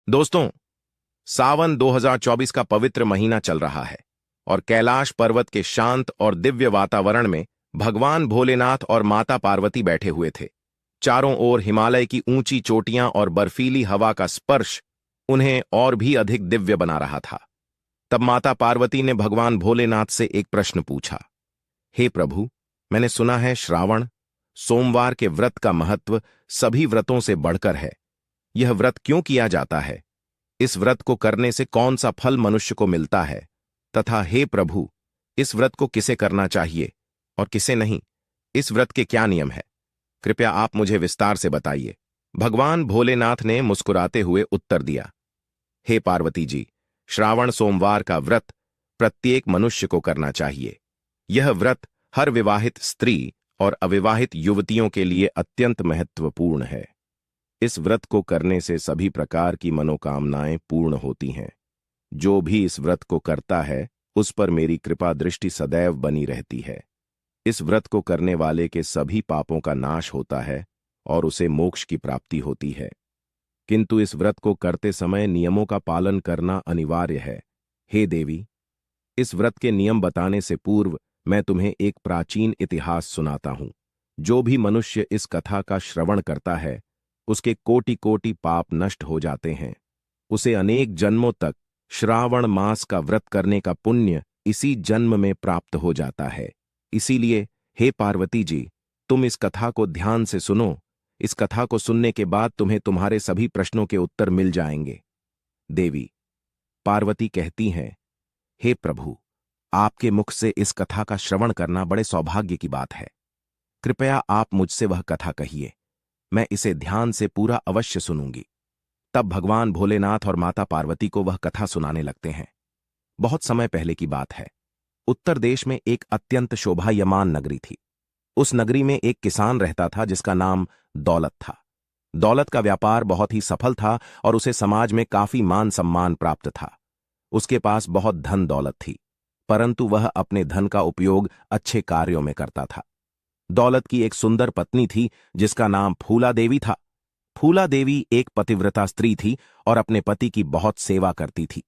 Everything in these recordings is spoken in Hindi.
दोस्तों, सावन 2024 का पवित्र महीना चल रहा है और कैलाश पर्वत के शांत और दिव्य वातावरण में भगवान भोलेनाथ और माता पार्वती बैठे हुए थे। चारों ओर हिमालय की ऊंची चोटियां और बर्फीली हवा का स्पर्श उन्हें और भी अधिक दिव्य बना रहा था। तब माता पार्वती ने भगवान भोलेनाथ से एक प्रश्न पूछा। हे प्रभु, मैंने सुना है श्रावण सोमवार के व्रत का महत्व सभी व्रतों से बढ़कर है। यह व्रत क्यों किया जाता है? इस व्रत को करने से कौन सा फल मनुष्य को मिलता है? तथा हे प्रभु, इस व्रत को किसे करना चाहिए और किसे नहीं? इस व्रत के क्या नियम है? कृपया आप मुझे विस्तार से बताइए। भगवान भोलेनाथ ने मुस्कुराते हुए उत्तर दिया। हे पार्वती जी, श्रावण सोमवार का व्रत प्रत्येक मनुष्य को करना चाहिए। यह व्रत हर विवाहित स्त्री और अविवाहित युवतियों के लिए अत्यंत महत्वपूर्ण है। इस व्रत को करने से सभी प्रकार की मनोकामनाएं पूर्ण होती हैं। जो भी इस व्रत को करता है, उस पर मेरी कृपा दृष्टि सदैव बनी रहती है। इस व्रत को करने वाले के सभी पापों का नाश होता है और उसे मोक्ष की प्राप्ति होती है। किंतु इस व्रत को करते समय नियमों का पालन करना अनिवार्य है। हे देवी, इस व्रत के नियम बताने से पूर्व मैं तुम्हें एक प्राचीन इतिहास सुनाता हूं। जो भी मनुष्य इस कथा का श्रवण करता है, उसके कोटि कोटि पाप नष्ट हो जाते हैं। उसे अनेक जन्मों तक श्रावण मास का व्रत करने का पुण्य इसी जन्म में प्राप्त हो जाता है। इसीलिए हे पार्वती जी, तुम इस कथा को ध्यान से सुनो। इस कथा को सुनने के बाद तुम्हें तुम्हारे सभी प्रश्नों के उत्तर मिल जाएंगे। देवी पार्वती कहती हैं, हे प्रभु, आपके मुख से इस कथा का श्रवण करना बड़े सौभाग्य की बात है। कृपया आप मुझसे वह कथा कहिए। मैं इसे ध्यान से पूरा अवश्य सुनूंगी। तब भगवान भोलेनाथ और माता पार्वती को वह कथा सुनाने लगते हैं। बहुत समय पहले की बात है। उत्तर देश में एक अत्यंत शोभायमान नगरी थी। उस नगरी में एक किसान रहता था जिसका नाम दौलत था। दौलत का व्यापार बहुत ही सफल था और उसे समाज में काफी मान सम्मान प्राप्त था। उसके पास बहुत धन दौलत थी, परंतु वह अपने धन का उपयोग अच्छे कार्यों में करता था। दौलत की एक सुंदर पत्नी थी जिसका नाम फूला देवी था। फूला देवी एक पतिव्रता स्त्री थी और अपने पति की बहुत सेवा करती थी।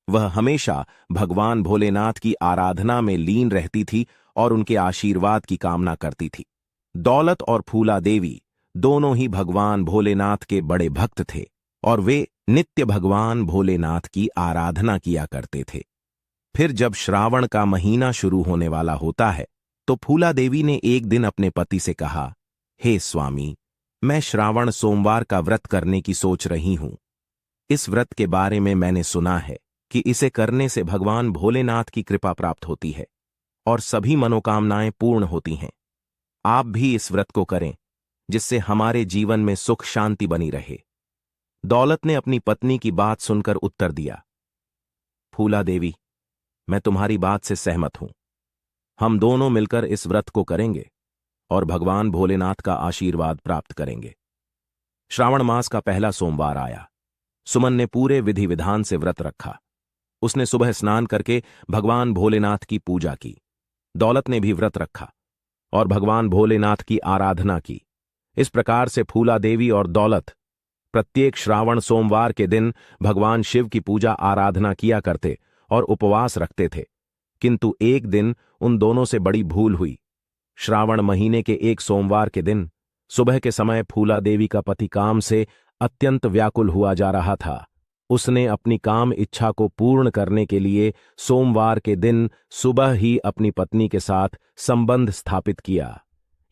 वह हमेशा भगवान भोलेनाथ की आराधना में लीन रहती थी और उनके आशीर्वाद की कामना करती थी। दौलत और फूला देवी दोनों ही भगवान भोलेनाथ के बड़े भक्त थे और वे नित्य भगवान भोलेनाथ की आराधना किया करते थे। फिर जब श्रावण का महीना शुरू होने वाला होता है, तो फूला देवी ने एक दिन अपने पति से कहा, हे स्वामी, मैं श्रावण सोमवार का व्रत करने की सोच रही हूं। इस व्रत के बारे में मैंने सुना है कि इसे करने से भगवान भोलेनाथ की कृपा प्राप्त होती है और सभी मनोकामनाएं पूर्ण होती हैं। आप भी इस व्रत को करें, जिससे हमारे जीवन में सुख शांति बनी रहे। दौलत ने अपनी पत्नी की बात सुनकर उत्तर दिया, फूला देवी, मैं तुम्हारी बात से सहमत हूं। हम दोनों मिलकर इस व्रत को करेंगे और भगवान भोलेनाथ का आशीर्वाद प्राप्त करेंगे। श्रावण मास का पहला सोमवार आया। सुमन ने पूरे विधि विधान से व्रत रखा। उसने सुबह स्नान करके भगवान भोलेनाथ की पूजा की। दौलत ने भी व्रत रखा और भगवान भोलेनाथ की आराधना की। इस प्रकार से फूला देवी और दौलत प्रत्येक श्रावण सोमवार के दिन भगवान शिव की पूजा आराधना किया करते और उपवास रखते थे। किंतु एक दिन उन दोनों से बड़ी भूल हुई। श्रावण महीने के एक सोमवार के दिन सुबह के समय फूला देवी का पति काम से अत्यंत व्याकुल हुआ जा रहा था। उसने अपनी काम इच्छा को पूर्ण करने के लिए सोमवार के दिन सुबह ही अपनी पत्नी के साथ संबंध स्थापित किया।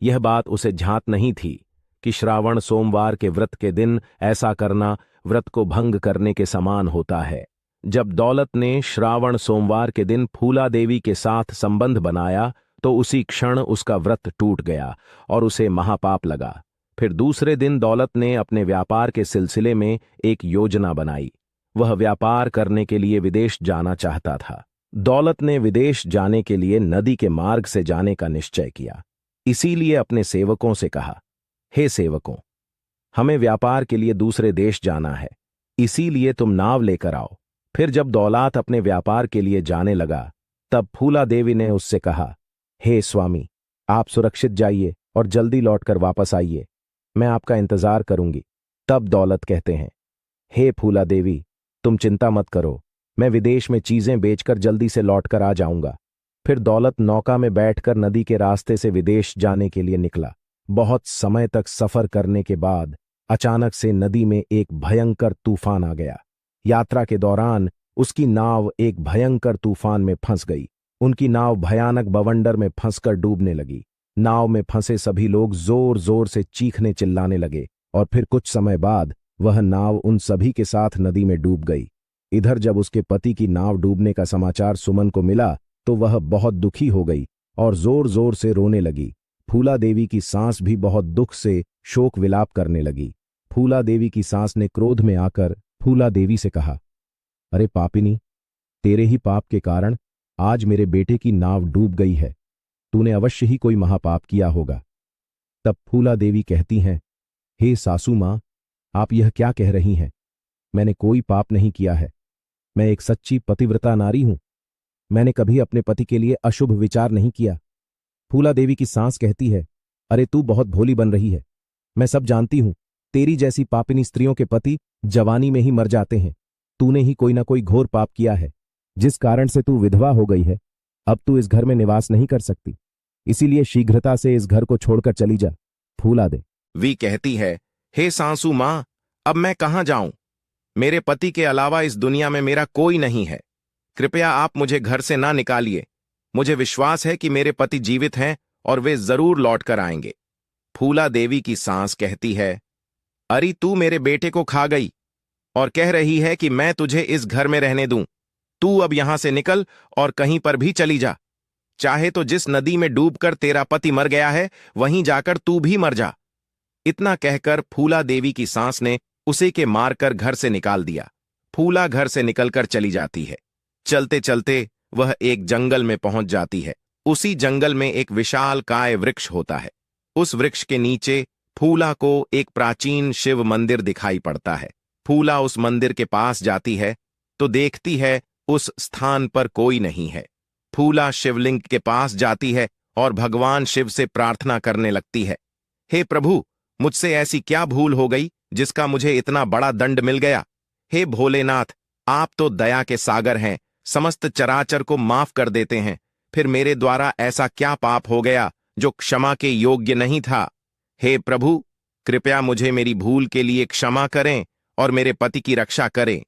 यह बात उसे ज्ञात नहीं थी कि श्रावण सोमवार के व्रत के दिन ऐसा करना व्रत को भंग करने के समान होता है। जब दौलत ने श्रावण सोमवार के दिन फूला देवी के साथ संबंध बनाया, तो उसी क्षण उसका व्रत टूट गया और उसे महापाप लगा। फिर दूसरे दिन दौलत ने अपने व्यापार के सिलसिले में एक योजना बनाई। वह व्यापार करने के लिए विदेश जाना चाहता था। दौलत ने विदेश जाने के लिए नदी के मार्ग से जाने का निश्चय किया। इसीलिए अपने सेवकों से कहा, हे सेवकों, हमें व्यापार के लिए दूसरे देश जाना है, इसीलिए तुम नाव लेकर आओ। फिर जब दौलत अपने व्यापार के लिए जाने लगा, तब फूला देवी ने उससे कहा, हे स्वामी, आप सुरक्षित जाइए और जल्दी लौटकर वापस आइए। मैं आपका इंतजार करूंगी। तब दौलत कहते हैं, हे फूला देवी, तुम चिंता मत करो, मैं विदेश में चीजें बेचकर जल्दी से लौटकर आ जाऊंगा। फिर दौलत नौका में बैठकर नदी के रास्ते से विदेश जाने के लिए निकला। बहुत समय तक सफर करने के बाद अचानक से नदी में एक भयंकर तूफान आ गया। यात्रा के दौरान उसकी नाव एक भयंकर तूफान में फंस गई। उनकी नाव भयानक बवंडर में फंसकर डूबने लगी। नाव में फंसे सभी लोग जोर जोर से चीखने चिल्लाने लगे और फिर कुछ समय बाद वह नाव उन सभी के साथ नदी में डूब गई। इधर जब उसके पति की नाव डूबने का समाचार सुमन को मिला तो वह बहुत दुखी हो गई और जोर जोर से रोने लगी। फूला देवी की सास भी बहुत दुख से शोक विलाप करने लगी। फूला देवी की सास ने क्रोध में आकर फूला देवी से कहा, अरे पापिनी, तेरे ही पाप के कारण आज मेरे बेटे की नाव डूब गई है। तूने अवश्य ही कोई महापाप किया होगा। तब फूला देवी कहती हैं, हे सासू मां, आप यह क्या कह रही हैं? मैंने कोई पाप नहीं किया है। मैं एक सच्ची पतिव्रता नारी हूं। मैंने कभी अपने पति के लिए अशुभ विचार नहीं किया। फूला देवी की सास कहती है, अरे तू बहुत भोली बन रही है। मैं सब जानती हूं। तेरी जैसी पापिनी स्त्रियों के पति जवानी में ही मर जाते हैं। तूने ही कोई ना कोई घोर पाप किया है, जिस कारण से तू विधवा हो गई है। अब तू इस घर में निवास नहीं कर सकती, इसीलिए शीघ्रता से इस घर को छोड़कर चली जा। फूला दे वी कहती है, हे सासू मां, अब मैं कहां जाऊं? मेरे पति के अलावा इस दुनिया में मेरा कोई नहीं है। कृपया आप मुझे घर से ना निकालिए। मुझे विश्वास है कि मेरे पति जीवित हैं और वे जरूर लौट कर आएंगे। फूला देवी की सास कहती है, अरे तू मेरे बेटे को खा गई और कह रही है कि मैं तुझे इस घर में रहने दूं। तू अब यहां से निकल और कहीं पर भी चली जा। चाहे तो जिस नदी में डूबकर तेरा पति मर गया है वहीं जाकर तू भी मर जा। इतना कहकर फूला देवी की सास ने उसे के मारकर घर से निकाल दिया। फूला घर से निकलकर चली जाती है। चलते चलते वह एक जंगल में पहुंच जाती है। उसी जंगल में एक विशाल काय वृक्ष होता है। उस वृक्ष के नीचे फूला को एक प्राचीन शिव मंदिर दिखाई पड़ता है। फूला उस मंदिर के पास जाती है तो देखती है उस स्थान पर कोई नहीं है। फूला शिवलिंग के पास जाती है और भगवान शिव से प्रार्थना करने लगती है, हे प्रभु, मुझसे ऐसी क्या भूल हो गई जिसका मुझे इतना बड़ा दंड मिल गया? हे भोलेनाथ, आप तो दया के सागर हैं, समस्त चराचर को माफ कर देते हैं। फिर मेरे द्वारा ऐसा क्या पाप हो गया जो क्षमा के योग्य नहीं था? हे प्रभु, कृपया मुझे मेरी भूल के लिए क्षमा करें और मेरे पति की रक्षा करें।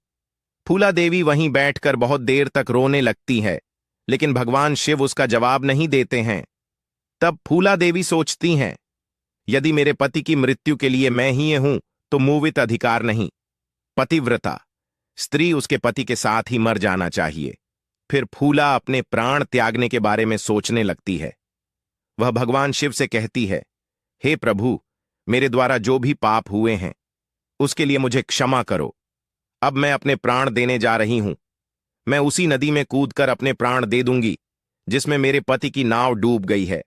फूला देवी वहीं बैठकर बहुत देर तक रोने लगती है, लेकिन भगवान शिव उसका जवाब नहीं देते हैं। तब फूला देवी सोचती हैं, यदि मेरे पति की मृत्यु के लिए मैं ही हूं तो मूवित अधिकार नहीं। पतिव्रता स्त्री उसके पति के साथ ही मर जाना चाहिए। फिर फूला अपने प्राण त्यागने के बारे में सोचने लगती है। वह भगवान शिव से कहती है, हे प्रभु, मेरे द्वारा जो भी पाप हुए हैं उसके लिए मुझे क्षमा करो। अब मैं अपने प्राण देने जा रही हूं। मैं उसी नदी में कूदकर अपने प्राण दे दूंगी जिसमें मेरे पति की नाव डूब गई है।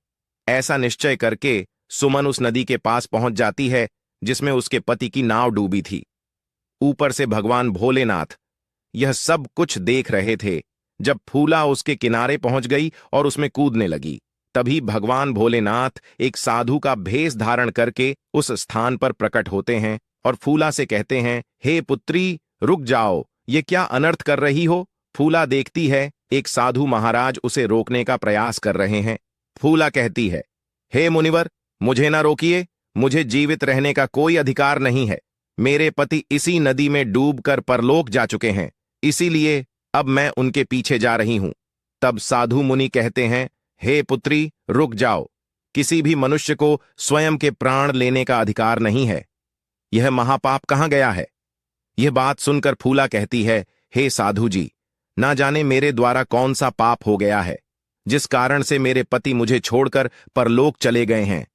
ऐसा निश्चय करके सुमन उस नदी के पास पहुंच जाती है जिसमें उसके पति की नाव डूबी थी। ऊपर से भगवान भोलेनाथ यह सब कुछ देख रहे थे। जब फूला उसके किनारे पहुंच गई और उसमें कूदने लगी, तभी भगवान भोलेनाथ एक साधु का भेष धारण करके उस स्थान पर प्रकट होते हैं और फूला से कहते हैं, हे पुत्री, रुक जाओ, ये क्या अनर्थ कर रही हो? फूला देखती है एक साधु महाराज उसे रोकने का प्रयास कर रहे हैं। फूला कहती है, हे मुनिवर, मुझे ना रोकिए, मुझे जीवित रहने का कोई अधिकार नहीं है। मेरे पति इसी नदी में डूबकर परलोक जा चुके हैं, इसीलिए अब मैं उनके पीछे जा रही हूं। तब साधु मुनि कहते हैं, हे पुत्री, रुक जाओ, किसी भी मनुष्य को स्वयं के प्राण लेने का अधिकार नहीं है। यह महापाप कहां गया है? यह बात सुनकर फूला कहती है, हे साधु जी, ना जाने मेरे द्वारा कौन सा पाप हो गया है जिस कारण से मेरे पति मुझे छोड़कर परलोक चले गए हैं।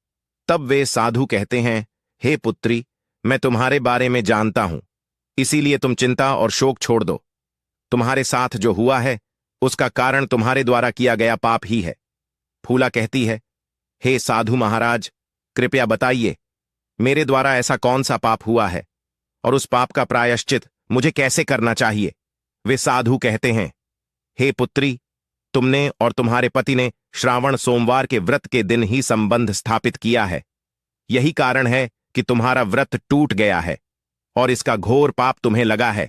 तब वे साधु कहते हैं, हे पुत्री, मैं तुम्हारे बारे में जानता हूं, इसीलिए तुम चिंता और शोक छोड़ दो। तुम्हारे साथ जो हुआ है उसका कारण तुम्हारे द्वारा किया गया पाप ही है। फूला कहती है, हे साधु महाराज, कृपया बताइए, मेरे द्वारा ऐसा कौन सा पाप हुआ है और उस पाप का प्रायश्चित मुझे कैसे करना चाहिए? वे साधु कहते हैं, हे पुत्री, तुमने और तुम्हारे पति ने श्रावण सोमवार के व्रत के दिन ही संबंध स्थापित किया है। यही कारण है कि तुम्हारा व्रत टूट गया है और इसका घोर पाप तुम्हें लगा है।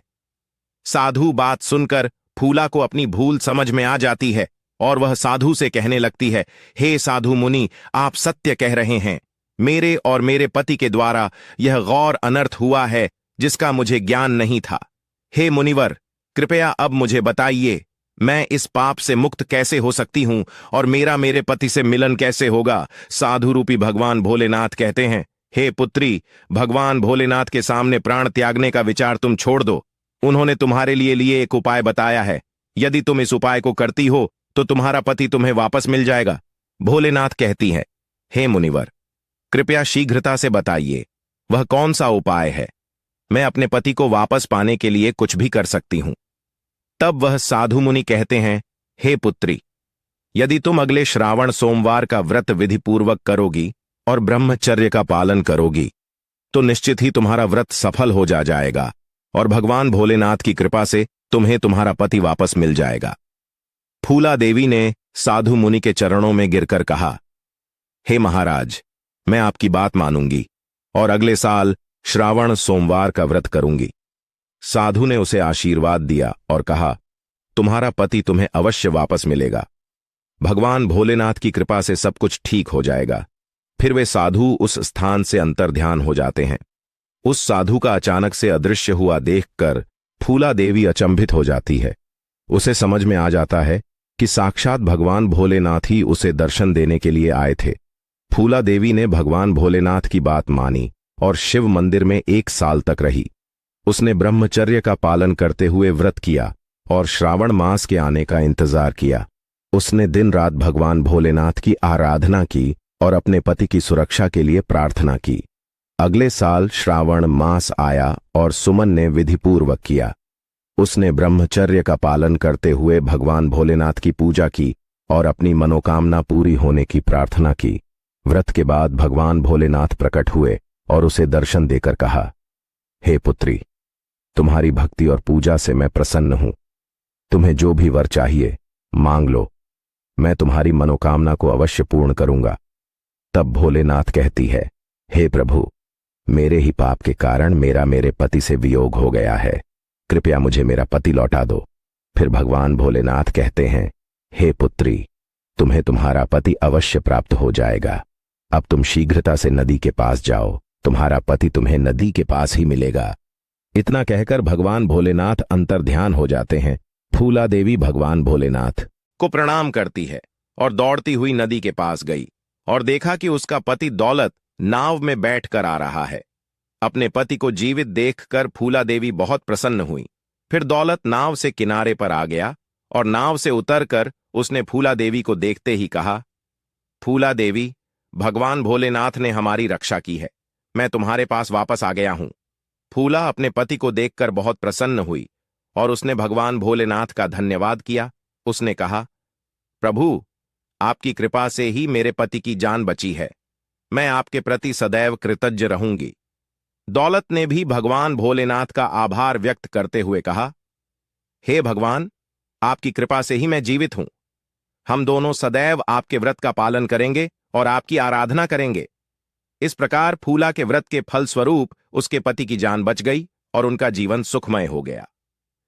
साधु बात सुनकर फूला को अपनी भूल समझ में आ जाती है और वह साधु से कहने लगती है, हे साधु मुनि, आप सत्य कह रहे हैं। मेरे और मेरे पति के द्वारा यह गौर अनर्थ हुआ है जिसका मुझे ज्ञान नहीं था। हे मुनिवर, कृपया अब मुझे बताइए, मैं इस पाप से मुक्त कैसे हो सकती हूं और मेरा मेरे पति से मिलन कैसे होगा। साधु रूपी भगवान भोलेनाथ कहते हैं, हे पुत्री, भगवान भोलेनाथ के सामने प्राण त्यागने का विचार तुम छोड़ दो। उन्होंने तुम्हारे लिए एक उपाय बताया है। यदि तुम इस उपाय को करती हो तो तुम्हारा पति तुम्हें वापस मिल जाएगा। भोलेनाथ कहती है, हे मुनिवर, कृपया शीघ्रता से बताइए, वह कौन सा उपाय है। मैं अपने पति को वापस पाने के लिए कुछ भी कर सकती हूं। तब वह साधु मुनि कहते हैं, हे पुत्री, यदि तुम अगले श्रावण सोमवार का व्रत विधिपूर्वक करोगी और ब्रह्मचर्य का पालन करोगी तो निश्चित ही तुम्हारा व्रत सफल हो जाएगा और भगवान भोलेनाथ की कृपा से तुम्हें तुम्हारा पति वापस मिल जाएगा। फूला देवी ने साधु मुनि के चरणों में गिरकर कहा, हे महाराज, मैं आपकी बात मानूंगी और अगले साल श्रावण सोमवार का व्रत करूंगी। साधु ने उसे आशीर्वाद दिया और कहा, तुम्हारा पति तुम्हें अवश्य वापस मिलेगा। भगवान भोलेनाथ की कृपा से सब कुछ ठीक हो जाएगा। फिर वे साधु उस स्थान से अंतर्ध्यान हो जाते हैं। उस साधु का अचानक से अदृश्य हुआ देखकर फूला देवी अचंभित हो जाती है। उसे समझ में आ जाता है कि साक्षात भगवान भोलेनाथ ही उसे दर्शन देने के लिए आए थे। फूला देवी ने भगवान भोलेनाथ की बात मानी और शिव मंदिर में 1 साल तक रही। उसने ब्रह्मचर्य का पालन करते हुए व्रत किया और श्रावण मास के आने का इंतजार किया। उसने दिन रात भगवान भोलेनाथ की आराधना की और अपने पति की सुरक्षा के लिए प्रार्थना की। अगले साल श्रावण मास आया और सुमन ने विधिपूर्वक किया। उसने ब्रह्मचर्य का पालन करते हुए भगवान भोलेनाथ की पूजा की और अपनी मनोकामना पूरी होने की प्रार्थना की। व्रत के बाद भगवान भोलेनाथ प्रकट हुए और उसे दर्शन देकर कहा, हे पुत्री, तुम्हारी भक्ति और पूजा से मैं प्रसन्न हूं। तुम्हें जो भी वर चाहिए मांग लो, मैं तुम्हारी मनोकामना को अवश्य पूर्ण करूंगा। तब भोलेनाथ कहती है, हे प्रभु, मेरे ही पाप के कारण मेरे पति से वियोग हो गया है। कृपया मुझे मेरा पति लौटा दो। फिर भगवान भोलेनाथ कहते हैं, हे पुत्री, तुम्हें तुम्हारा पति अवश्य प्राप्त हो जाएगा। अब तुम शीघ्रता से नदी के पास जाओ, तुम्हारा पति तुम्हें नदी के पास ही मिलेगा। इतना कहकर भगवान भोलेनाथ अंतर्ध्यान हो जाते हैं। फूला देवी भगवान भोलेनाथ को प्रणाम करती है और दौड़ती हुई नदी के पास गई और देखा कि उसका पति दौलत नाव में बैठकर आ रहा है। अपने पति को जीवित देखकर फूला देवी बहुत प्रसन्न हुई। फिर दौलत नाव से किनारे पर आ गया और नाव से उतरकर उसने फूला देवी को देखते ही कहा, फूला देवी, भगवान भोलेनाथ ने हमारी रक्षा की है। मैं तुम्हारे पास वापस आ गया हूं। फूला अपने पति को देखकर बहुत प्रसन्न हुई और उसने भगवान भोलेनाथ का धन्यवाद किया। उसने कहा, प्रभु, आपकी कृपा से ही मेरे पति की जान बची है। मैं आपके प्रति सदैव कृतज्ञ रहूंगी। दौलत ने भी भगवान भोलेनाथ का आभार व्यक्त करते हुए कहा, हे भगवान, आपकी कृपा से ही मैं जीवित हूं। हम दोनों सदैव आपके व्रत का पालन करेंगे और आपकी आराधना करेंगे। इस प्रकार फूला के व्रत के फलस्वरूप उसके पति की जान बच गई और उनका जीवन सुखमय हो गया।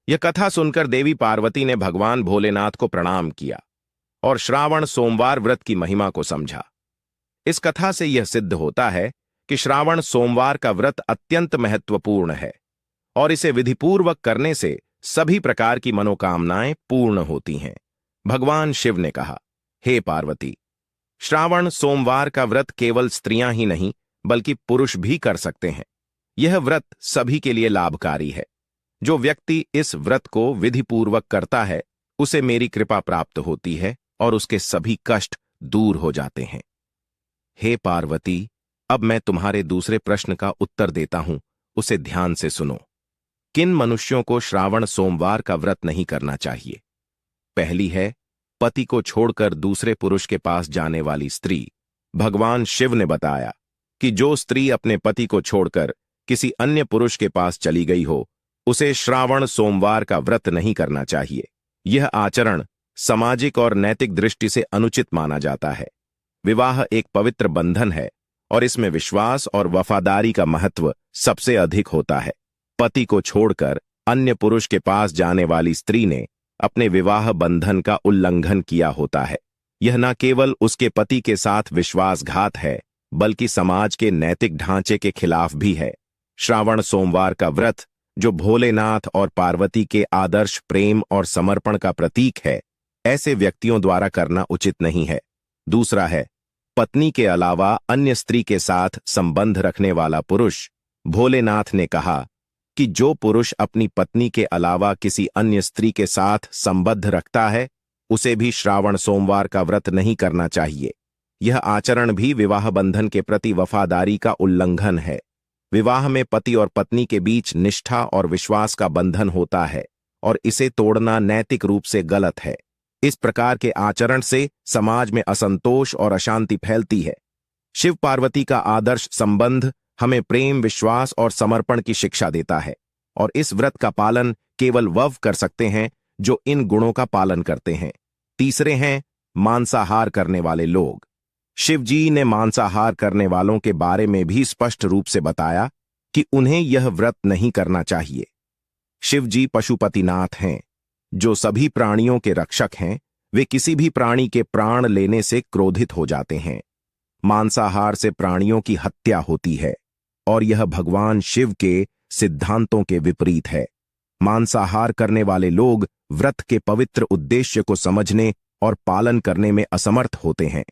यह कथा सुनकर देवी पार्वती ने भगवान भोलेनाथ को प्रणाम किया और श्रावण सोमवार व्रत की महिमा को समझा। इस कथा से यह सिद्ध होता है कि श्रावण सोमवार का व्रत अत्यंत महत्वपूर्ण है और इसे विधिपूर्वक करने से सभी प्रकार की मनोकामनाएं पूर्ण होती हैं। भगवान शिव ने कहा, हे पार्वती, श्रावण सोमवार का व्रत केवल स्त्रियां ही नहीं बल्कि पुरुष भी कर सकते हैं। यह व्रत सभी के लिए लाभकारी है। जो व्यक्ति इस व्रत को विधिपूर्वक करता है उसे मेरी कृपा प्राप्त होती है और उसके सभी कष्ट दूर हो जाते हैं। हे पार्वती, अब मैं तुम्हारे दूसरे प्रश्न का उत्तर देता हूं, उसे ध्यान से सुनो। किन मनुष्यों को श्रावण सोमवार का व्रत नहीं करना चाहिए? पहली है पति को छोड़कर दूसरे पुरुष के पास जाने वाली स्त्री। भगवान शिव ने बताया कि जो स्त्री अपने पति को छोड़कर किसी अन्य पुरुष के पास चली गई हो उसे श्रावण सोमवार का व्रत नहीं करना चाहिए। यह आचरण सामाजिक और नैतिक दृष्टि से अनुचित माना जाता है। विवाह एक पवित्र बंधन है और इसमें विश्वास और वफादारी का महत्व सबसे अधिक होता है। पति को छोड़कर अन्य पुरुष के पास जाने वाली स्त्री ने अपने विवाह बंधन का उल्लंघन किया होता है। यह न केवल उसके पति के साथ विश्वासघात है, बल्कि समाज के नैतिक ढांचे के खिलाफ भी है। श्रावण सोमवार का व्रत, जो भोलेनाथ और पार्वती के आदर्श प्रेम और समर्पण का प्रतीक है, ऐसे व्यक्तियों द्वारा करना उचित नहीं है। दूसरा है, पत्नी के अलावा अन्य स्त्री के साथ संबंध रखने वाला पुरुष। भोलेनाथ ने कहा कि जो पुरुष अपनी पत्नी के अलावा किसी अन्य स्त्री के साथ संबंध रखता है, उसे भी श्रावण सोमवार का व्रत नहीं करना चाहिए। यह आचरण भी विवाह बंधन के प्रति वफादारी का उल्लंघन है। विवाह में पति और पत्नी के बीच निष्ठा और विश्वास का बंधन होता है और इसे तोड़ना नैतिक रूप से गलत है। इस प्रकार के आचरण से समाज में असंतोष और अशांति फैलती है। शिव पार्वती का आदर्श संबंध हमें प्रेम, विश्वास और समर्पण की शिक्षा देता है, और इस व्रत का पालन केवल वह कर सकते हैं जो इन गुणों का पालन करते हैं। तीसरे हैं मांसाहार करने वाले लोग। शिव जी ने मांसाहार करने वालों के बारे में भी स्पष्ट रूप से बताया कि उन्हें यह व्रत नहीं करना चाहिए। शिव जी पशुपतिनाथ हैं, जो सभी प्राणियों के रक्षक हैं। वे किसी भी प्राणी के प्राण लेने से क्रोधित हो जाते हैं। मांसाहार से प्राणियों की हत्या होती है और यह भगवान शिव के सिद्धांतों के विपरीत है। मांसाहार करने वाले लोग व्रत के पवित्र उद्देश्य को समझने और पालन करने में असमर्थ होते हैं।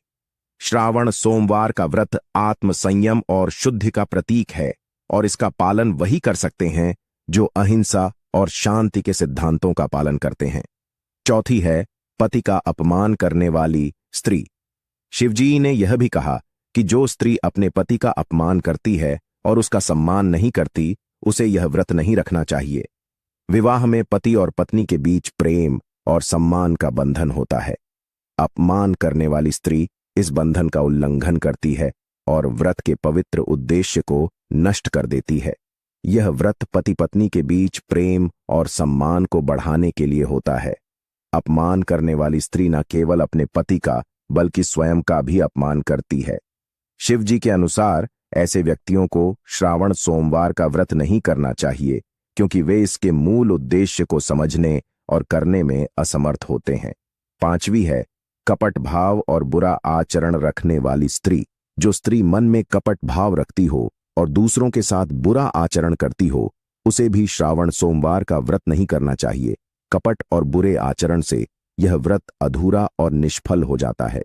श्रावण सोमवार का व्रत आत्म संयम और शुद्धि का प्रतीक है, और इसका पालन वही कर सकते हैं जो अहिंसा और शांति के सिद्धांतों का पालन करते हैं। चौथी है पति का अपमान करने वाली स्त्री। शिवजी ने यह भी कहा कि जो स्त्री अपने पति का अपमान करती है और उसका सम्मान नहीं करती, उसे यह व्रत नहीं रखना चाहिए। विवाह में पति और पत्नी के बीच प्रेम और सम्मान का बंधन होता है। अपमान करने वाली स्त्री इस बंधन का उल्लंघन करती है और व्रत के पवित्र उद्देश्य को नष्ट कर देती है। यह व्रत पति पत्नी के बीच प्रेम और सम्मान को बढ़ाने के लिए होता है। अपमान करने वाली स्त्री न केवल अपने पति का बल्कि स्वयं का भी अपमान करती है। शिव जी के अनुसार ऐसे व्यक्तियों को श्रावण सोमवार का व्रत नहीं करना चाहिए, क्योंकि वे इसके मूल उद्देश्य को समझने और करने में असमर्थ होते हैं। पांचवी है कपट भाव और बुरा आचरण रखने वाली स्त्री। जो स्त्री मन में कपट भाव रखती हो और दूसरों के साथ बुरा आचरण करती हो, उसे भी श्रावण सोमवार का व्रत नहीं करना चाहिए। कपट और बुरे आचरण से यह व्रत अधूरा और निष्फल हो जाता है।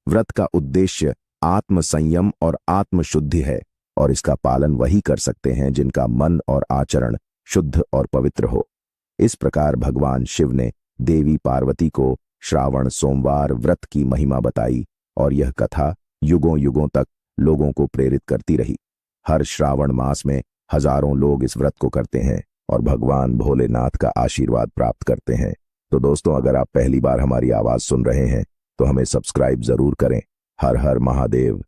व्रत का उद्देश्य आत्म संयम और आत्म शुद्धि है, और इसका पालन वही कर सकते हैं जिनका मन और आचरण शुद्ध और पवित्र हो। इस प्रकार भगवान शिव ने देवी पार्वती को श्रावण सोमवार व्रत की महिमा बताई, और यह कथा युगों युगों तक लोगों को प्रेरित करती रही। हर श्रावण मास में हजारों लोग इस व्रत को करते हैं और भगवान भोलेनाथ का आशीर्वाद प्राप्त करते हैं। तो दोस्तों, अगर आप पहली बार हमारी आवाज सुन रहे हैं तो हमें सब्सक्राइब जरूर करें। हर हर महादेव।